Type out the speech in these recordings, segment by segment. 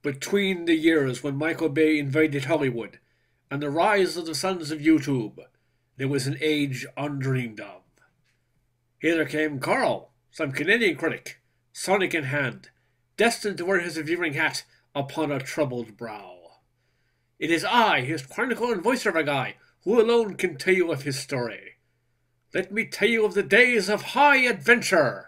Between the years when Michael Bay invaded Hollywood and the rise of the sons of YouTube, there was an age undreamed of. Here came Carl, some Canadian critic, Sonic in hand, destined to wear his reviewing hat upon a troubled brow. It is I, his chronicle and voiceover guy, who alone can tell you of his story. Let me tell you of the days of high adventure.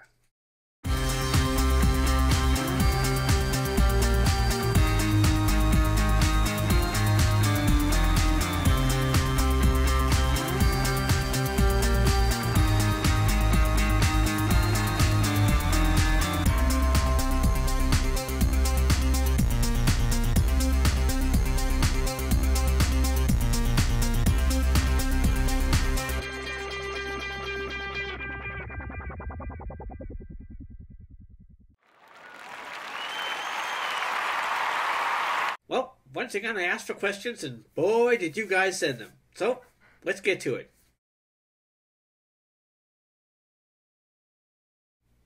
Well, once again, I asked for questions, and boy, did you guys send them. So, let's get to it.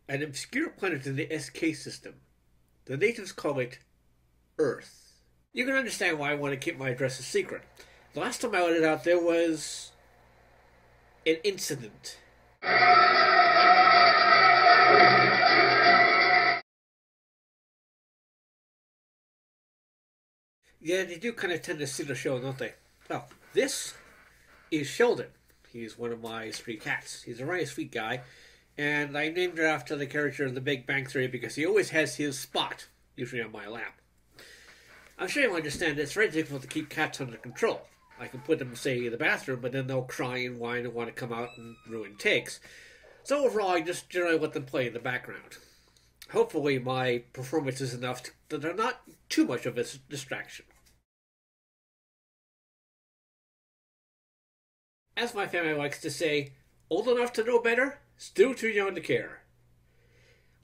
An obscure planet in the SK system. The natives call it Earth. You can understand why I want to keep my address a secret. The last time I let it out, there was an incident. Yeah, they do kind of tend to see the show, don't they? Well, this is Sheldon. He's one of my street cats. He's a very sweet guy, and I named her after the character in The Big Bang Theory because he always has his spot, usually on my lap. I'm sure you understand it's very difficult to keep cats under control. I can put them, say, in the bathroom, but then they'll cry and whine and want to come out and ruin takes. So overall, I just generally let them play in the background. Hopefully my performance is enough that they're not too much of a distraction. As my family likes to say, old enough to know better, still too young to care.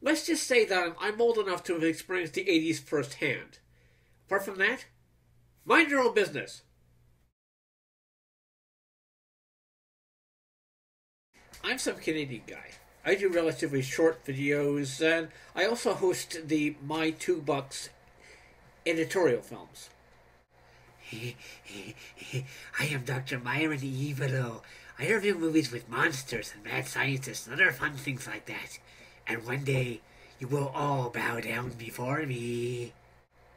Let's just say that I'm old enough to have experienced the 80s firsthand. Apart from that, mind your own business. I'm some Canadian guy. I do relatively short videos, and I also host the My Two Bucks editorial films. I am Dr. Myron Evilo. I review movies with monsters and mad scientists and other fun things like that. And one day, you will all bow down before me.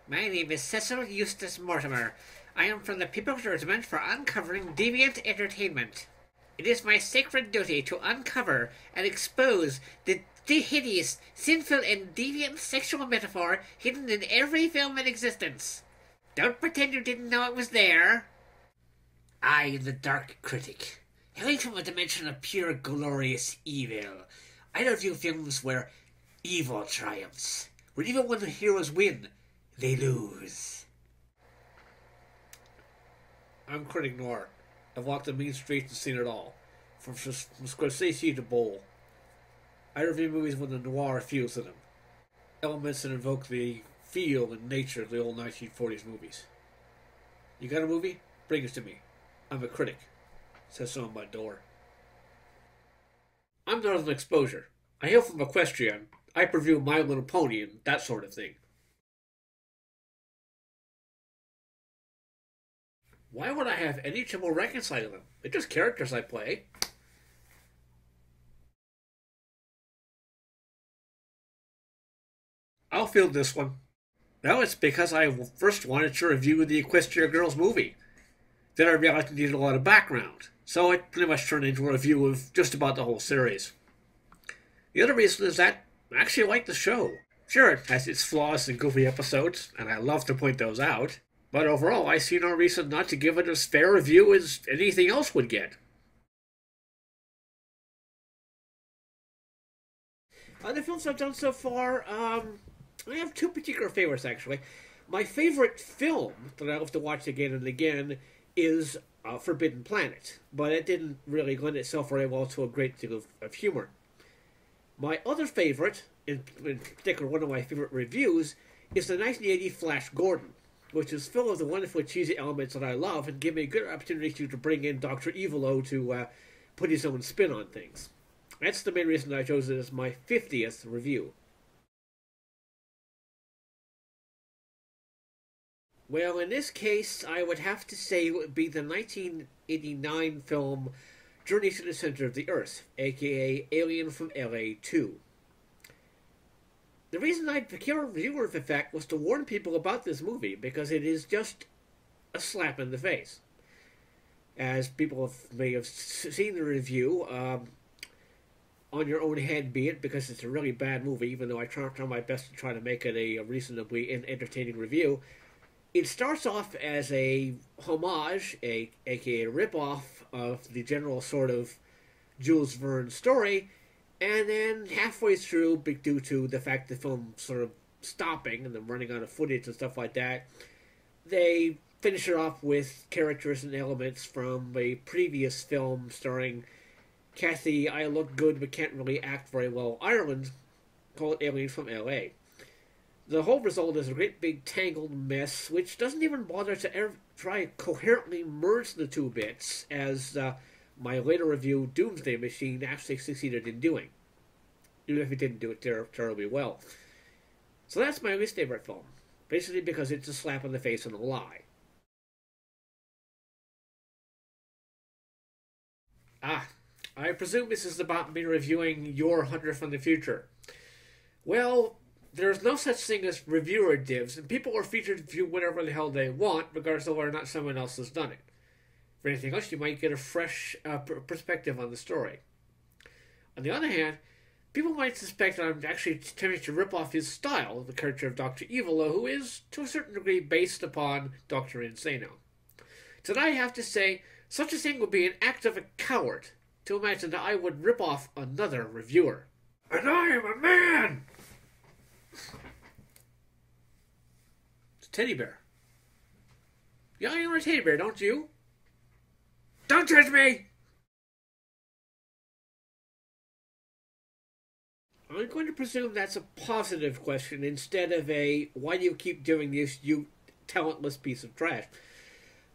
My name is Cecil Eustace Mortimer. I am from the People's Regiment for Uncovering Deviant Entertainment. It is my sacred duty to uncover and expose the hideous, sinful, and deviant sexual metaphor hidden in every film in existence. Don't pretend you didn't know it was there. I am the Dark Critic, hailing from a dimension of pure glorious evil. I review films where evil triumphs, where even when the heroes win, they lose. I'm Critic Noir. I've walked the mean streets and seen it all, from Scorsese to Bowl. I review movies with the noir feels in them, elements that invoke the feel and nature of the old 1940s movies. You got a movie? Bring it to me. I'm a critic. It says so on my door. I'm Northern Exposure. I hail from Equestrian. I review My Little Pony and that sort of thing. Why would I have any trouble reconciling them? They're just characters I play. I'll field this one. Well, it's because I first wanted to review the Equestria Girls movie. Then I realized it needed a lot of background, so it pretty much turned into a review of just about the whole series. The other reason is that I actually like the show. Sure, it has its flaws and goofy episodes, and I love to point those out. But overall, I see no reason not to give it as fair a review as anything else would get. The films I've done so far, I have two particular favorites, actually. My favorite film that I love to watch again and again is Forbidden Planet, but it didn't really lend itself very well to a great deal of humor. My other favorite, in particular one of my favorite reviews, is the 1980 Flash Gordon, which is full of the wonderful cheesy elements that I love and give me a good opportunity to bring in Dr. Evilo to put his own spin on things. That's the main reason I chose it as my 50th review. Well, in this case, I would have to say it would be the 1989 film Journey to the Center of the Earth, aka Alien from LA 2. The reason I became a reviewer of the fact was to warn people about this movie, because it is just a slap in the face. As people may have seen the review, on your own head be it, because it's a really bad movie, even though I try my best to try to make it a reasonably entertaining review. It starts off as a homage, aka a rip-off of the general sort of Jules Verne story, and then halfway through, due to the fact the film sort of stopping and then running out of footage and stuff like that, they finish it off with characters and elements from a previous film starring Kathy I Look Good But Can't Really Act Very Well Ireland, called Alien from LA. The whole result is a great big tangled mess, which doesn't even bother to ever try to coherently merge the two bits, as my later review, Doomsday Machine, actually succeeded in doing, even if it didn't do it terribly well. So that's my least favorite film, basically because it's a slap in the face and a lie. I presume this is about me reviewing Your Hunter from the Future. Well, there's no such thing as reviewer divs, and people are featured to view whatever the hell they want, regardless of whether or not someone else has done it. For anything else, you might get a fresh perspective on the story. On the other hand, people might suspect that I'm actually attempting to rip off his style, the character of Dr. Evil, who is, to a certain degree, based upon Dr. Insano. Today I have to say, such a thing would be an act of a coward to imagine that I would rip off another reviewer. And I am a man! It's a teddy bear. Yeah, I am a teddy bear, don't you? Don't judge me! I'm going to presume that's a positive question instead of a, why do you keep doing this, you talentless piece of trash?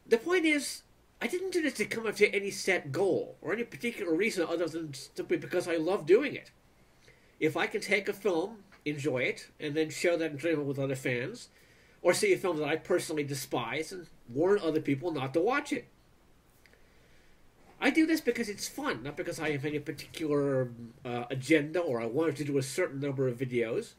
The point is, I didn't do this to come up to any set goal, or any particular reason other than simply because I love doing it. If I can take a film, enjoy it, and then share that enjoyment with other fans, or see a film that I personally despise and warn other people not to watch it. I do this because it's fun, not because I have any particular agenda or I wanted to do a certain number of videos.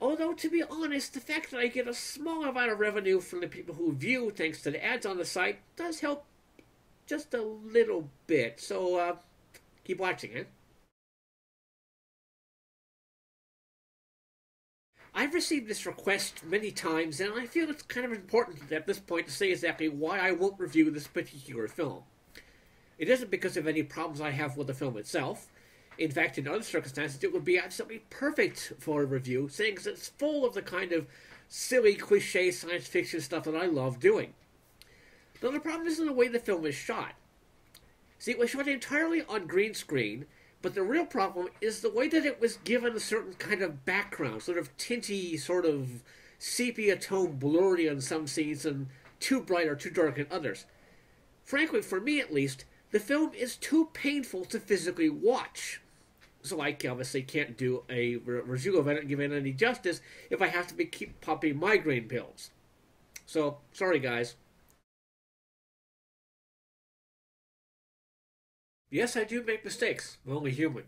Although, to be honest, the fact that I get a small amount of revenue from the people who view thanks to the ads on the site does help just a little bit. So, keep watching, eh? I've received this request many times, and I feel it's kind of important at this point to say exactly why I won't review this particular film. It isn't because of any problems I have with the film itself. In fact, in other circumstances, it would be absolutely perfect for a review, saying it's full of the kind of silly, cliche science fiction stuff that I love doing. Though the problem isn't the way the film is shot. See, it was shot entirely on green screen, but the real problem is the way that it was given a certain kind of background, sort of tinty, sort of sepia tone blurry on some scenes and too bright or too dark in others. Frankly, for me at least, the film is too painful to physically watch. So I obviously can't do a review of it and give it any justice if I have to keep popping migraine pills. So, sorry guys. Yes, I do make mistakes. I'm only human.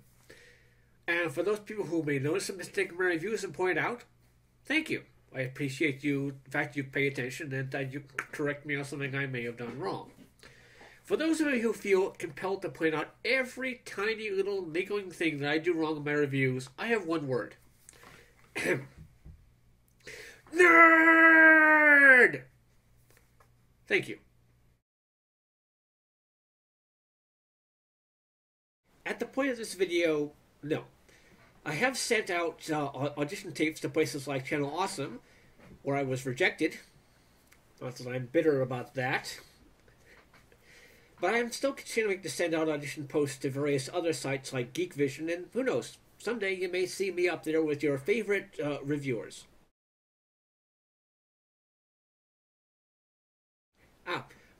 And for those people who may notice a mistake in my reviews and point out, thank you. I appreciate you, the fact you pay attention and that you correct me on something I may have done wrong. For those of you who feel compelled to point out every tiny little niggling thing that I do wrong in my reviews, I have one word. Nerd! Thank you. At the point of this video, no. I have sent out audition tapes to places like Channel Awesome, where I was rejected. Not that I'm bitter about that. But I'm still continuing to send out audition posts to various other sites like Geek Vision, and who knows, someday you may see me up there with your favorite reviewers.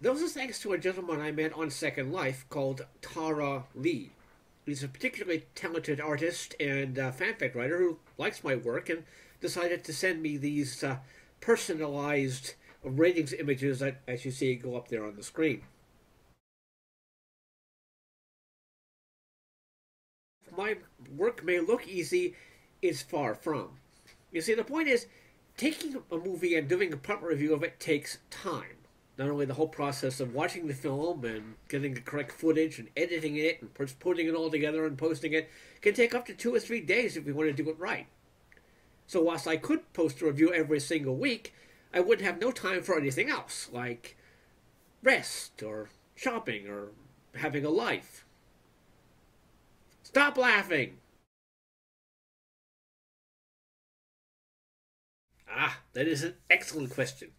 Those are thanks to a gentleman I met on Second Life called Tara Lee. He's a particularly talented artist and fanfic writer who likes my work and decided to send me these personalized ratings images that, as you see, go up there on the screen. My work may look easy, is far from. You see, the point is, taking a movie and doing a proper review of it takes time. Not only the whole process of watching the film and getting the correct footage and editing it and putting it all together and posting it can take up to 2 or 3 days if we want to do it right. So whilst I could post a review every single week, I would have no time for anything else, like rest or shopping or having a life. Stop laughing! Ah, that is an excellent question.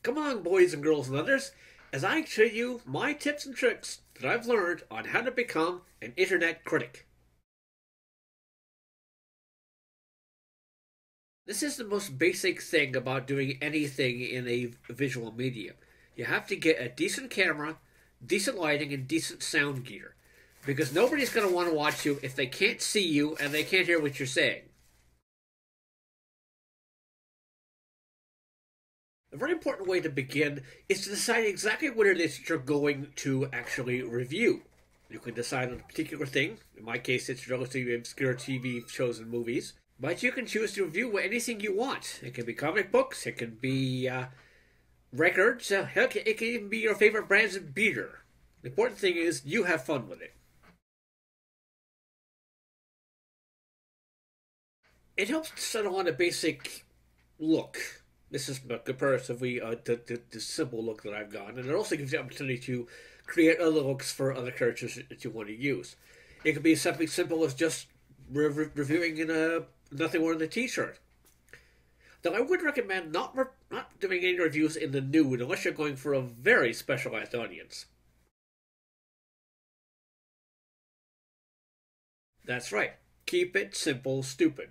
Come on, boys and girls and others, as I show you my tips and tricks that I've learned on how to become an internet critic. This is the most basic thing about doing anything in a visual media. You have to get a decent camera, decent lighting, and decent sound gear. Because nobody's going to want to watch you if they can't see you and they can't hear what you're saying. A very important way to begin is to decide exactly what it is that you're going to actually review. You can decide on a particular thing. In my case, it's relatively obscure TV shows and movies. But you can choose to review anything you want. It can be comic books, it can be records, heck, it can even be your favorite brands of beer. The important thing is you have fun with it. It helps to settle on a basic look. This is comparatively the simple look that I've got, and it also gives you the opportunity to create other looks for other characters that you want to use. It could be something simple as just reviewing in nothing more than a t-shirt. Though I would recommend not doing any reviews in the nude unless you're going for a very specialized audience. That's right. Keep it simple, stupid.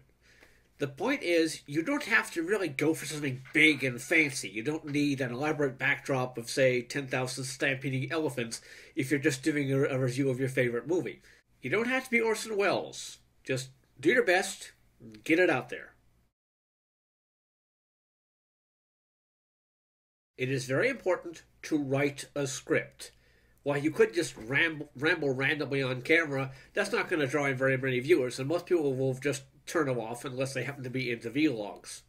The point is, you don't have to really go for something big and fancy. You don't need an elaborate backdrop of, say, 10,000 stampeding elephants if you're just doing a review of your favorite movie. You don't have to be Orson Welles. Just do your best, and get it out there. It is very important to write a script. While you could just ramble randomly on camera, that's not going to draw in very many viewers, and most people will just turn them off unless they happen to be into vlogs.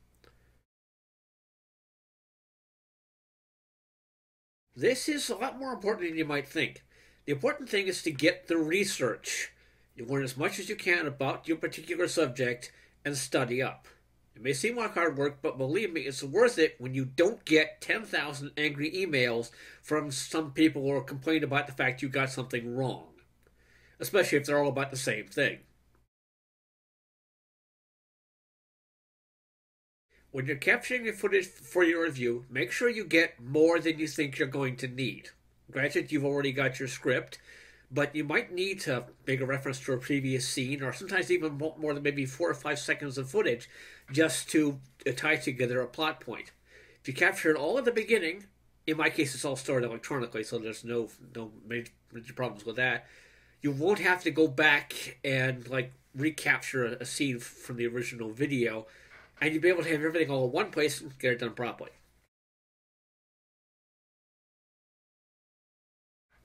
This is a lot more important than you might think. The important thing is to get the research. You learn as much as you can about your particular subject and study up. It may seem like hard work, but believe me, it's worth it when you don't get 10,000 angry emails from some people who are complaining about the fact you got something wrong. Especially if they're all about the same thing. When you're capturing your footage for your review, make sure you get more than you think you're going to need. Granted, you've already got your script, but you might need to make a reference to a previous scene, or sometimes even more than maybe 4 or 5 seconds of footage, just to tie together a plot point. If you capture it all at the beginning, in my case it's all stored electronically, so there's no major problems with that, you won't have to go back and recapture a scene from the original video, and you'll be able to have everything all in one place and get it done properly.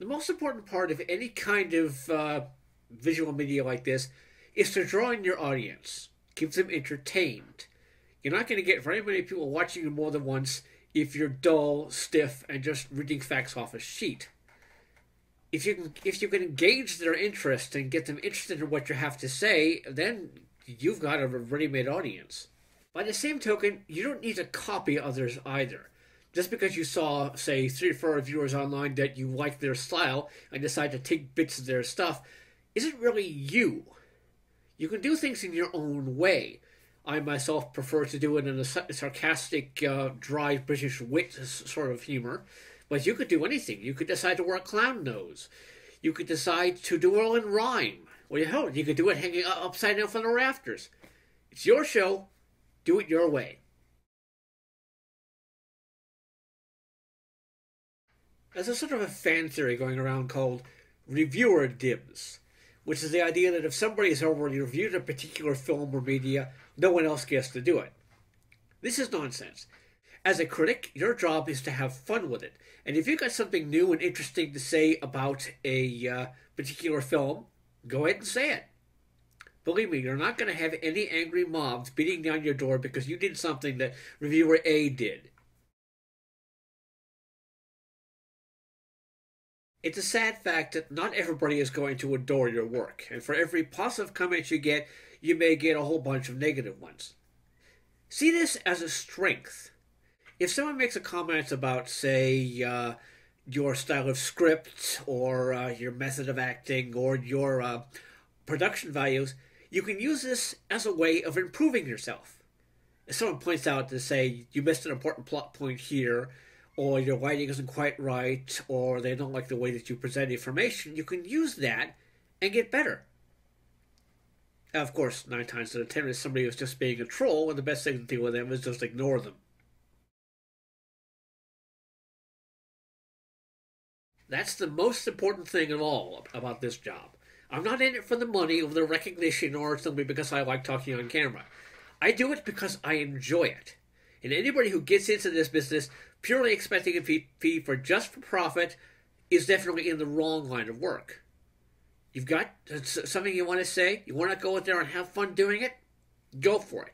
The most important part of any kind of visual media like this is to draw in your audience. Keep them entertained. You're not going to get very many people watching you more than once if you're dull, stiff, and just reading facts off a sheet. If you can engage their interest and get them interested in what you have to say, then you've got a ready-made audience. By the same token, you don't need to copy others either. Just because you saw, say, 3 or 4 reviewers online that you like their style and decide to take bits of their stuff, isn't really you. You can do things in your own way. I myself prefer to do it in a sarcastic, dry British wit sort of humor. But you could do anything. You could decide to wear a clown nose. You could decide to do it all in rhyme. Well, hell, you could do it hanging upside down from the rafters. It's your show. Do it your way. There's a sort of a fan theory going around called reviewer dibs, which is the idea that if somebody has already reviewed a particular film or media, no one else gets to do it. This is nonsense. As a critic, your job is to have fun with it. And if you've got something new and interesting to say about a particular film, go ahead and say it. Believe me, you're not going to have any angry mobs beating down your door because you did something that reviewer A did. It's a sad fact that not everybody is going to adore your work, and for every positive comment you get, you may get a whole bunch of negative ones. See this as a strength. If someone makes a comment about, say, your style of script, or your method of acting, or your production values, you can use this as a way of improving yourself. If someone points out to say, you missed an important plot point here, or your writing isn't quite right, or they don't like the way that you present information, you can use that and get better. Of course, 9 times out of 10 is somebody who's just being a troll, and the best thing to deal with them is just ignore them. That's the most important thing of all about this job. I'm not in it for the money or the recognition or simply because I like talking on camera. I do it because I enjoy it. And anybody who gets into this business purely expecting a fee for just for profit is definitely in the wrong line of work. You've got something you want to say, you want to go out there and have fun doing it, go for it.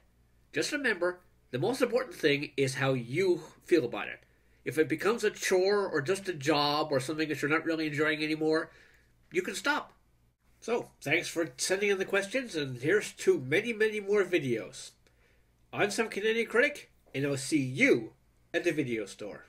Just remember, the most important thing is how you feel about it. If it becomes a chore or just a job or something that you're not really enjoying anymore, you can stop. So, thanks for sending in the questions, and here's to many, many more videos. I'm Some Canadian Critic, and I'll see you at the video store.